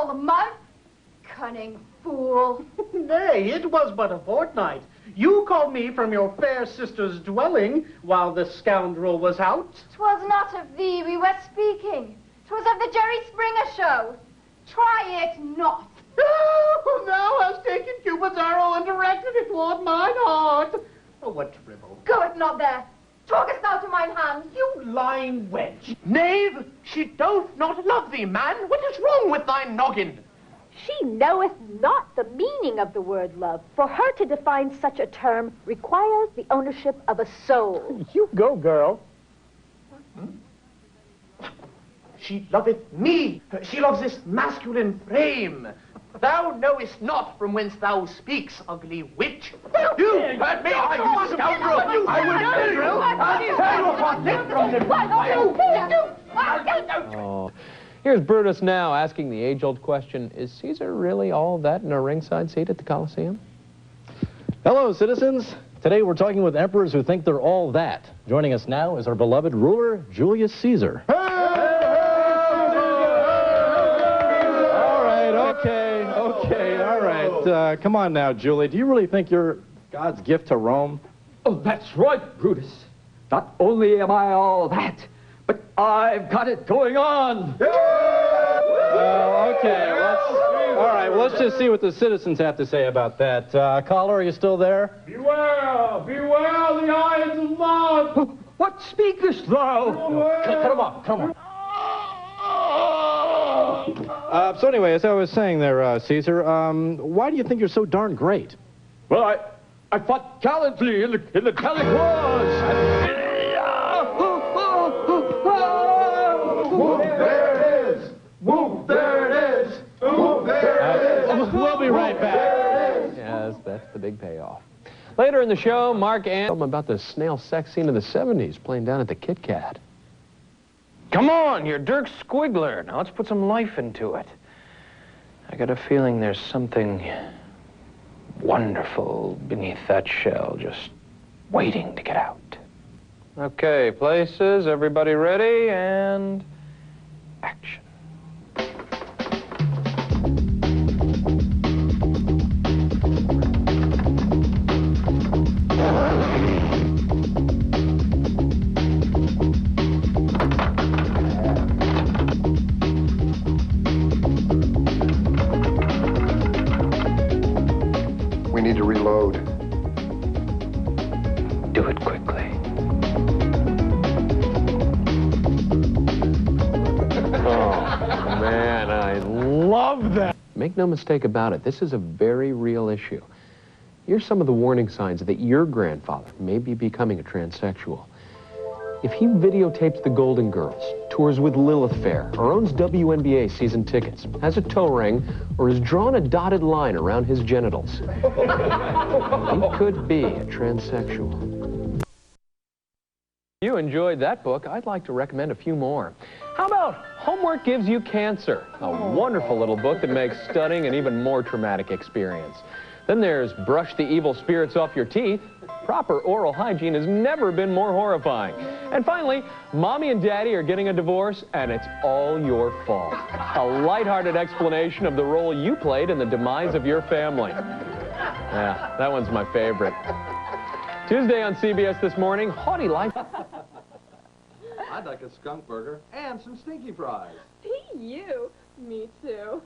whole month. Cunning fool. Nay, it was but a fortnight. You called me from your fair sister's dwelling while the scoundrel was out. 'Twas not of thee we were speaking. 'Twas of the Jerry Springer show. Try it not. Oh, thou hast taken Cupid's arrow and directed it toward mine heart. Oh, what dribble. Go it not there. Talkest thou to mine hand? You lying wench. Knave, she doth not love thee, man. What is wrong with thy noggin? She knoweth not the meaning of the word love. For her to define such a term requires the ownership of a soul. You go, girl. She loveth me. She loves this masculine frame. Thou knowest not from whence thou speaks, ugly witch. You hurt me, you scoundrel. Oh. Here's Brutus now asking the age-old question, is Caesar really all that in a ringside seat at the Colosseum? Hello, citizens. Today we're talking with emperors who think they're all that. Joining us now is our beloved ruler, Julius Caesar. Come on now, Julie. Do you really think you're God's gift to Rome? Oh, that's right, Brutus. Not only am I all that, but I've got it going on. Well, okay. All right, well, let's just see what the citizens have to say about that. Caller, are you still there? Beware! Beware the ions of love! What speakest thou? Come on. So anyway, as I was saying there, Caesar, why do you think you're so darn great? Well, I fought gallantly in the Gallic Wars. Whoop, there it is! Whoop, there it is! Whoop, there it is! We'll be right back. Yes, that's the big payoff. Later in the show, Mark and tell them about the snail sex scene of the 70s playing down at the Kit Kat. Come on, you're Dirk Squiggler. Now let's put some life into it. I got a feeling there's something wonderful beneath that shell, just waiting to get out. Okay, places, everybody ready, and action. We need to reload. Do it quickly. Oh, man, I love that. Make no mistake about it, this is a very real issue. Here's some of the warning signs that your grandfather may be becoming a transsexual. If he videotapes the Golden Girls, tours with Lilith Fair, or owns WNBA season tickets, has a toe ring, or has drawn a dotted line around his genitals, he could be a transsexual. If you enjoyed that book, I'd like to recommend a few more. How about Homework Gives You Cancer? A wonderful little book that makes studying an even more traumatic experience. Then there's Brush the Evil Spirits Off Your Teeth. Proper oral hygiene has never been more horrifying. And finally, Mommy and Daddy are getting a divorce, and it's all your fault. A lighthearted explanation of the role you played in the demise of your family. Yeah, that one's my favorite. Tuesday on CBS This Morning, Haughty Life. I'd like a skunk burger and some stinky fries. You? Me too.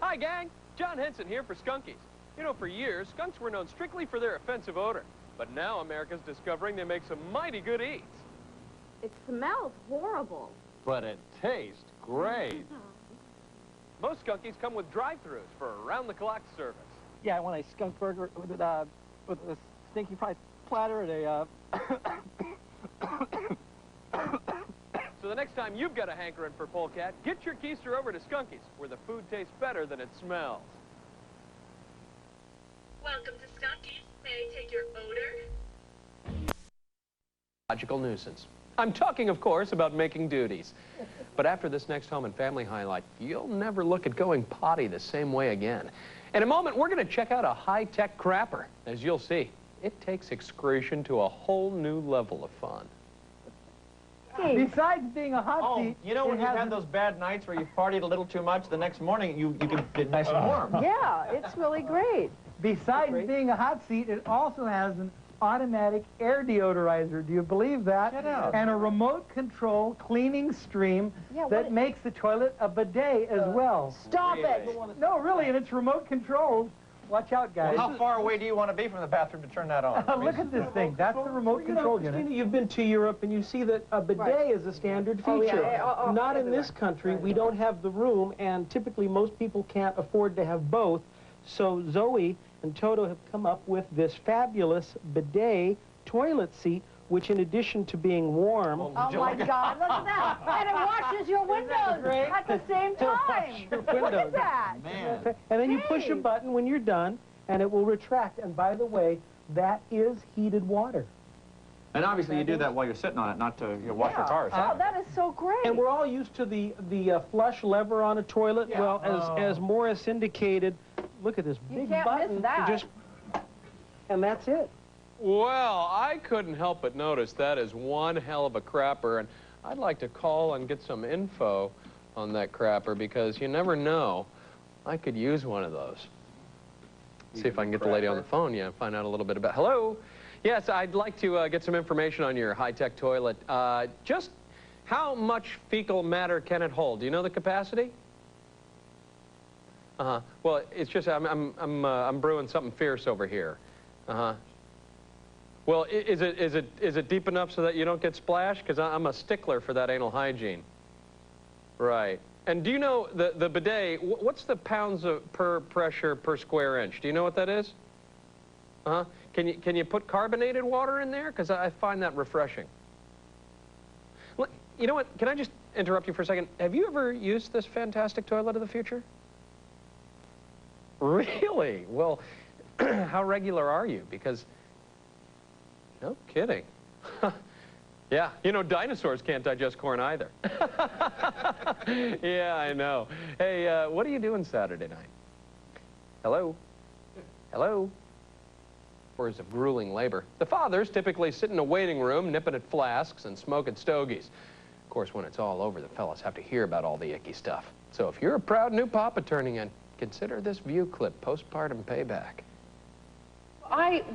Hi, gang. John Henson here for Skunkies. You know, for years, skunks were known strictly for their offensive odor. But now America's discovering they make some mighty good eats. It smells horrible. But it tastes great. Most Skunkies come with drive-thrus for around-the-clock service. Yeah, I want a skunk burger with a stinky fried platter and a, So the next time you've got a hankering for polecat, get your keister over to Skunkies, where the food tastes better than it smells. Welcome to Skunkies. May I take your odor? Logical nuisance. I'm talking, of course, about making duties. But after this next Home and Family highlight, you'll never look at going potty the same way again. In a moment, we're going to check out a high-tech crapper. As you'll see, it takes excretion to a whole new level of fun. asking. Besides being a hot seat, you know when it you've has had those bad nights where you've partied a little too much, the next morning you can get nice and warm. Yeah, it's really great. Besides being a hot seat, it also has an automatic air deodorizer. Do you believe that? Get out. And a remote control cleaning stream Yeah, that makes the toilet a bidet as well. Stop it. No, really, and it's remote controlled. Watch out, guys. How far away do you want to be from the bathroom to turn that on? Look at this thing. That's the remote control unit. Christina, you've been to Europe and you see that a bidet is a standard feature. Oh, yeah. Not in this country. We don't have the room, and typically most people can't afford to have both. So Zoe and Toto have come up with this fabulous bidet toilet seat, which in addition to being warm... Oh, my God, look at that. And it washes your windows at the same time. Look at that. Man. And then you push a button when you're done, and it will retract. And by the way, that is heated water. And obviously you do that while you're sitting on it, not to wash your car or Oh, something. that is so great. And we're all used to the flush lever on a toilet. Yeah. Well, as Morris indicated, look at this big can't button. miss that. And that's it. Well, I couldn't help but notice that is one hell of a crapper, and I'd like to call and get some info on that crapper because you never know. I could use one of those. See if I can get the lady on the phone, find out a little bit about... Hello? Yes, I'd like to get some information on your high-tech toilet. Just how much fecal matter can it hold? Do you know the capacity? Uh-huh. Well, it's just I'm brewing something fierce over here. Uh-huh. Well, is it deep enough so that you don't get splashed? Because I'm a stickler for that anal hygiene. Right. And do you know the bidet? What's the pounds per pressure per square inch? Do you know what that is? Uh-huh. Can you put carbonated water in there? Because I find that refreshing. Look, you know what? Can I just interrupt you for a second? Have you ever used this fantastic toilet of the future? Really? Well, how regular are you? Because, no kidding. Yeah, you know, dinosaurs can't digest corn either. Yeah, I know. Hey, what are you doing Saturday night? Hello? Hello? Hours of grueling labor. The fathers typically sit in a waiting room, nipping at flasks and smoking stogies. Of course, when it's all over, the fellas have to hear about all the icky stuff. So if you're a proud new papa turning in, consider this view clip, Postpartum Payback.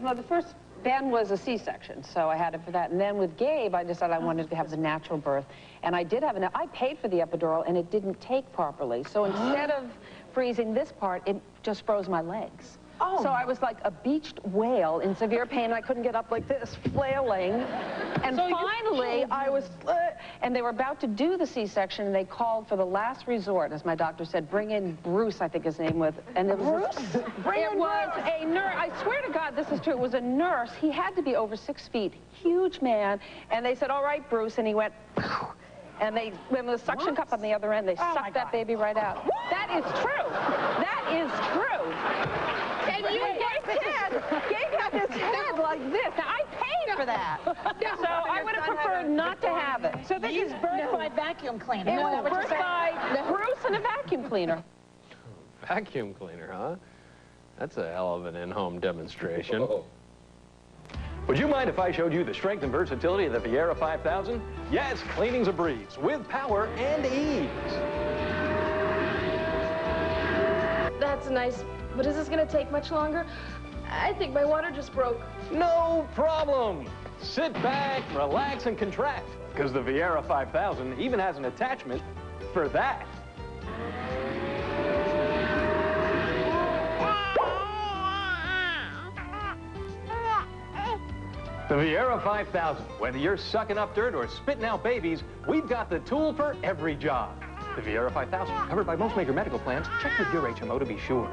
Well, the first, Ben was a C-section, so I had it for that. And then with Gabe, I decided I wanted to have the natural birth. And I did have I paid for the epidural, and it didn't take properly. So instead of freezing this part, it just froze my legs. Oh. So I was like a beached whale in severe pain. I couldn't get up like this, flailing. And so finally, I was, and they were about to do the C-section, and they called for the last resort, as my doctor said, bring in Bruce, I think his name was. And it was a nurse. I swear to God, this is true. It was a nurse. He had to be over 6 feet, huge man. And they said, all right, Bruce, and he went, and they, when the suction cup on the other end, they sucked that baby right out. That is true. That is true. And you Gabe had his head like this. Now, I paid for that. So I would have preferred not to have it. So this is birth by vacuum cleaner. It was birth by Bruce and a vacuum cleaner. Vacuum cleaner, huh? That's a hell of an in-home demonstration. Whoa. Would you mind if I showed you the strength and versatility of the Viera 5000? Yes, cleaning's a breeze, with power and ease. That's nice, but is this gonna take much longer? I think my water just broke. No problem. Sit back, relax, and contract, because the Viera 5000 even has an attachment for that. The Viera 5000. Whether you're sucking up dirt or spitting out babies, we've got the tool for every job. The Viera 5000, covered by most major medical plans. Check with your HMO to be sure.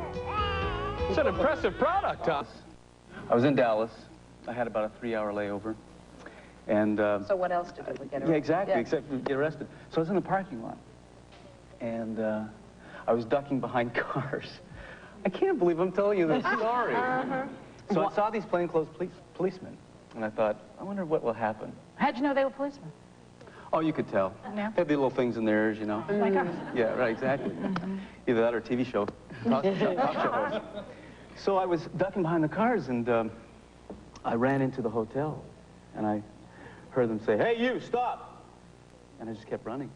It's an impressive product, huh? I was in Dallas. I had about a 3-hour layover. And, so what else to do? We get arrested? Yeah, exactly, except we get arrested. So I was in the parking lot. And I was ducking behind cars. I can't believe I'm telling you this story. So I saw these plainclothes policemen. And I thought, I wonder what will happen. How'd you know they were policemen? Oh, you could tell. Yeah. They had the little things in theirs, you know. Like us. Yeah, right, exactly. Either that or TV show. Talk show host. So I was ducking behind the cars, and I ran into the hotel. And I heard them say, hey, you, stop. And I just kept running.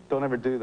Don't ever do that.